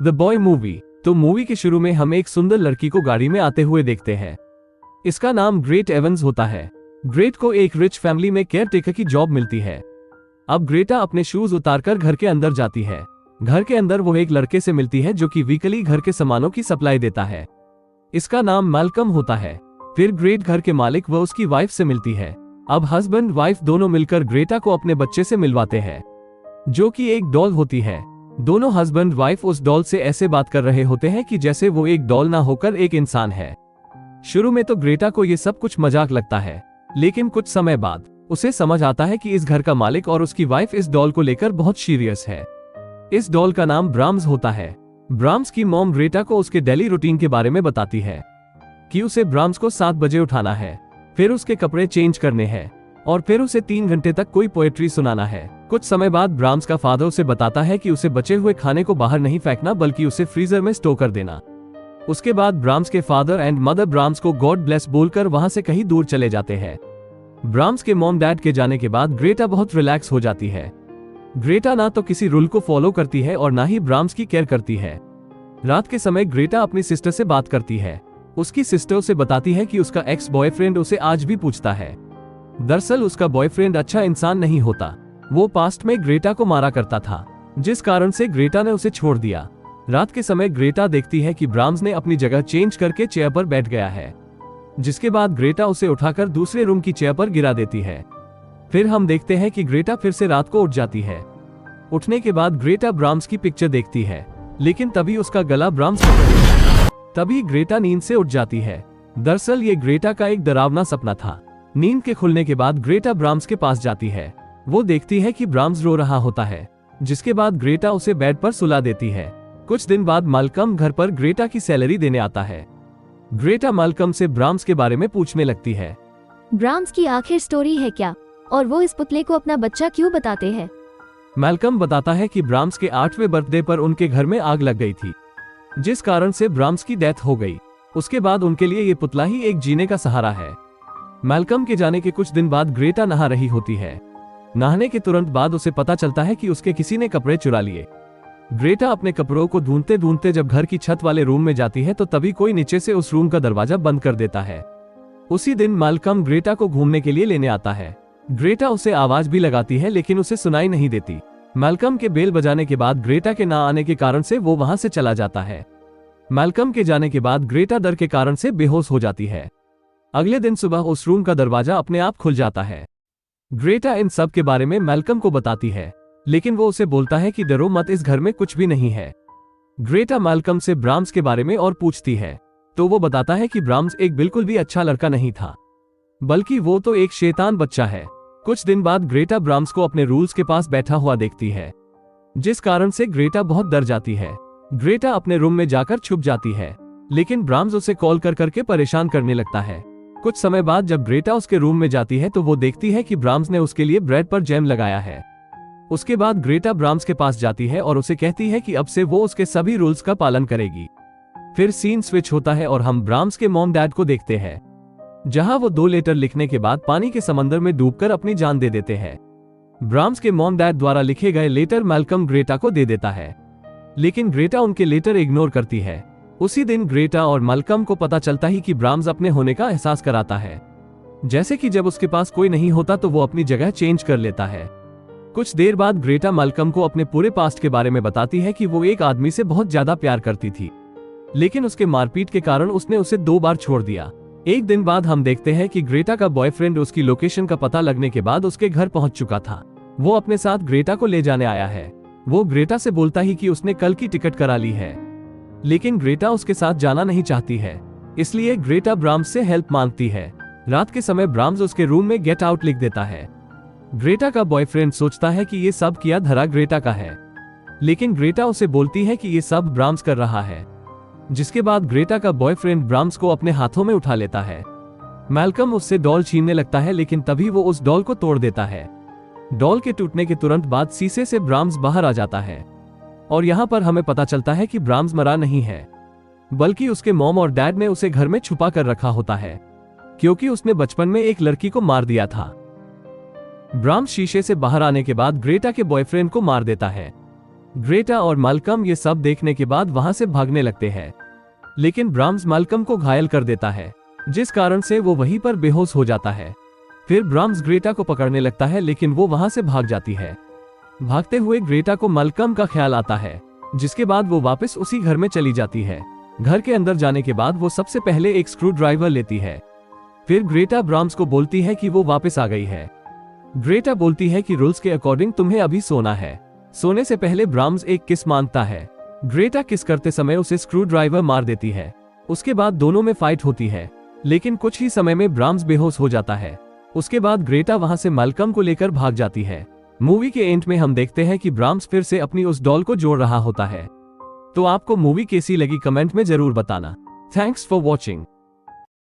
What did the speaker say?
The boy movie. तो movie के शुरू में हम एक सुंदर लड़की को गाड़ी में आते हुए देखते हैं। इसका नाम ग्रेट एवंस होता है। ग्रेट को एक रिच फैमिली में केयर टेकर की जॉब मिलती है। अब ग्रेटा अपने शूज उतारकर घर के अंदर जाती है। घर के अंदर वो एक लड़के से मिलती है जो कि वीकली घर के सामानों की सप्लाई देता है। इसका नाम मैल्कम होता है। फिर ग्रेट घर के मालिक व उसकी वाइफ से मिलती है। अब हस्बैंड वाइफ दोनों मिलकर ग्रेटा को अपने बच्चे से मिलवाते हैं, जो कि एक डॉल होती है। दोनों हस्बैंड वाइफ उस डॉल से ऐसे बात कर रहे होते हैं कि जैसे वो एक डॉल ना होकर एक इंसान है। शुरू में तो ग्रेटा को ये सब कुछ मजाक लगता है, लेकिन कुछ समय बाद उसे समझ आता है कि इस घर का मालिक और उसकी वाइफ इस डॉल को लेकर बहुत सीरियस है। इस डॉल का नाम ब्राम्स होता है। ब्राम्स की मॉम ग्रेटा को उसके डेली रूटीन के बारे में बताती है कि उसे ब्राम्स को 7 बजे उठाना है, फिर उसके कपड़े चेंज करने हैं और फिर उसे 3 घंटे तक कोई पोएट्री सुनाना है। कुछ समय बाद ब्राम्स का फादर उसे बताता है कि उसे बचे हुए खाने को बाहर नहीं फेंकना बल्कि उसे फ्रीजर में स्टोर कर देना। उसके बाद ब्राम्स के फादर एंड मदर ब्राम्स को गॉड ब्लेस बोलकर वहां से कहीं दूर चले जाते हैं। ब्राम्स के मॉम डैड के जाने के बाद ग्रेटा बहुत रिलैक्स हो जाती है। ग्रेटा ना तो किसी रूल को फॉलो करती है और ना ही ब्राम्स की केयर करती है। रात के समय ग्रेटा अपनी सिस्टर से बात करती है। उसकी सिस्टर उसे बताती है कि उसका एक्स बॉयफ्रेंड उसे आज भी पूछता है। दरअसल उसका बॉयफ्रेंड अच्छा इंसान नहीं होता। वो पास्ट में ग्रेटा को मारा करता था, जिस कारण से ग्रेटा ने उसे छोड़ दिया। रात के समय ग्रेटा देखती है कि ब्राम्स ने अपनी जगह चेंज करके चेयर पर बैठ गया है, जिसके बाद ग्रेटा उसे उठाकर दूसरे रूम की चेयर पर गिरा देती है। फिर हम देखते हैं कि ग्रेटा फिर से रात को उठ जाती है। उठने के बाद ग्रेटा ब्राम्स की पिक्चर देखती है, लेकिन तभी उसका गला ब्राम्स तभी ग्रेटा नींद से उठ जाती है। दरअसल ये ग्रेटा का एक डरावना सपना था। नींद के खुलने के बाद ग्रेटा ब्राम्स के पास जाती है। वो देखती है कि ब्राम्स रो रहा होता है, जिसके बाद ग्रेटा उसे बेड पर सुला देती है। कुछ दिन बाद माल्कम घर पर ग्रेटा की सैलरी देने आता है। ग्रेटा माल्कम से ब्राम्स के बारे में पूछने लगती है। ब्राम्स की आखिर स्टोरी है क्या, और वो इस पुतले को अपना बच्चा क्यों बताते हैं? माल्कम बताता है कि ब्राम्स के 8वें बर्थडे पर उनके घर में आग लग गई थी, जिस कारण से ब्राम्स की डेथ हो गई। उसके बाद उनके लिए ये पुतला ही एक जीने का सहारा है। माल्कम के जाने के कुछ दिन बाद ग्रेटा नहा रही होती है। नहाने के तुरंत बाद उसे पता चलता है कि उसके किसी ने कपड़े चुरा लिए। ग्रेटा अपने कपड़ों को ढूंढते ढूंढते जब घर की छत वाले रूम में जाती है तो तभी कोई नीचे से उस रूम का दरवाजा बंद कर देता है। उसी दिन माल्कम ग्रेटा को घूमने के लिए लेने आता है। ग्रेटा उसे आवाज भी लगाती है, लेकिन उसे सुनाई नहीं देती। माल्कम के बेल बजाने के बाद ग्रेटा के ना आने के कारण से वो वहां से चला जाता है। माल्कम के जाने के बाद ग्रेटा डर के कारण से बेहोश हो जाती है। अगले दिन सुबह उस रूम का दरवाजा अपने आप खुल जाता है। ग्रेटा इन सब के बारे में माल्कम को बताती है, लेकिन वो उसे बोलता है कि डरो मत, इस घर में कुछ भी नहीं है। ग्रेटा माल्कम से ब्राम्स के बारे में और पूछती है, तो वो बताता है कि ब्राम्स एक बिल्कुल भी अच्छा लड़का नहीं था, बल्कि वो तो एक शैतान बच्चा है। कुछ दिन बाद ग्रेटा ब्राम्स को अपने रूल्स के पास बैठा हुआ देखती है, जिस कारण से ग्रेटा बहुत डर जाती है। ग्रेटा अपने रूम में जाकर छुप जाती है, लेकिन ब्राम्स उसे कॉल कर करके परेशान करने लगता है। कुछ समय बाद जब ग्रेटा उसके रूम में जाती है तो वो देखती है कि ब्राम्स ने उसके लिए ब्रेड पर जैम लगाया है। उसके बाद ग्रेटा ब्राम्स के पास जाती है और उसे कहती है कि अब से वो उसके सभी रूल्स का पालन करेगी। फिर सीन स्विच होता है और हम ब्राम्स के मॉम डैड को देखते हैं, जहां वो 2 लेटर लिखने के बाद पानी के समंदर में डूबकर अपनी जान दे देते हैं। ब्राम्स के मॉम डैड द्वारा लिखे गए लेटर माल्कम ग्रेटा को दे देता है, लेकिन ग्रेटा उनके लेटर इग्नोर करती है। उसी दिन ग्रेटा और माल्कम को पता चलता ही कि ब्राम्स अपने होने का एहसास कराता है, जैसे कि जब उसके पास कोई नहीं होता तो वो अपनी जगह चेंज कर लेता है। कुछ देर बाद ग्रेटा माल्कम को अपने पूरे पास्ट के बारे में बताती है कि वो एक आदमी से बहुत ज्यादा प्यार करती थी, लेकिन उसके मारपीट के कारण उसने उसे 2 बार छोड़ दिया। एक दिन बाद हम देखते हैं कि ग्रेटा का बॉयफ्रेंड उसकी लोकेशन का पता लगने के बाद उसके घर पहुंच चुका था। वो अपने साथ ग्रेटा को ले जाने आया है। वो ग्रेटा से बोलता ही कि उसने कल की टिकट करा ली है, लेकिन ग्रेटा उसके साथ जाना नहीं चाहती है, इसलिए ग्रेटा ब्राम्स से हेल्प मांगती है। रात के समय ब्राम्स उसके रूम में गेट आउट लिख देता है। ग्रेटा का बॉयफ्रेंड सोचता है कि ये सब किया धरा ग्रेटा का है, लेकिन ग्रेटा उसे बोलती है कि ये सब ब्राम्स कर रहा है, जिसके बाद ग्रेटा का बॉयफ्रेंड ब्राम्स को अपने हाथों में उठा लेता है। माल्कम उससे डॉल छीनने लगता है, लेकिन तभी वो उस डॉल को तोड़ देता है। डॉल के टूटने के तुरंत बाद शीशे से ब्राम्स बाहर आ जाता है और यहाँ पर हमें पता चलता है कि ब्राम्स मरा नहीं है, बल्कि उसके मॉम और डैड ने उसे घर में छुपा कर रखा होता है, क्योंकि उसने बचपन में एक लड़की को मार दिया था। ब्राम्स शीशे से बाहर आने के बाद ग्रेटा के बॉयफ्रेंड को मार देता है। ग्रेटा और माल्कम ये सब देखने के बाद वहां से भागने लगते हैं, लेकिन ब्राम्स माल्कम को घायल कर देता है, जिस कारण से वो वहीं पर बेहोश हो जाता है। फिर ब्राम्स ग्रेटा को पकड़ने लगता है, लेकिन वो वहां से भाग जाती है। भागते हुए ग्रेटा को माल्कम का ख्याल आता है, जिसके बाद वो वापस उसी घर में चली जाती है। घर के अंदर जाने के बाद वो सबसे पहले एक स्क्रू ड्राइवर लेती है। फिर ग्रेटा ब्राम्स को बोलती है कि वो वापस आ गई है। ग्रेटा बोलती है कि रूल्स के अकॉर्डिंग तुम्हें अभी सोना है। सोने से पहले ब्राम्स एक किस मांगता है। ग्रेटा किस करते समय उसे स्क्रू ड्राइवर मार देती है। उसके बाद दोनों में फाइट होती है, लेकिन कुछ ही समय में ब्राम्स बेहोश हो जाता है। उसके बाद ग्रेटा वहां से माल्कम को लेकर भाग जाती है। मूवी के एंड में हम देखते हैं कि ब्राम्स फिर से अपनी उस डॉल को जोड़ रहा होता है। तो आपको मूवी कैसी लगी कमेंट में जरूर बताना। Thanks for watching.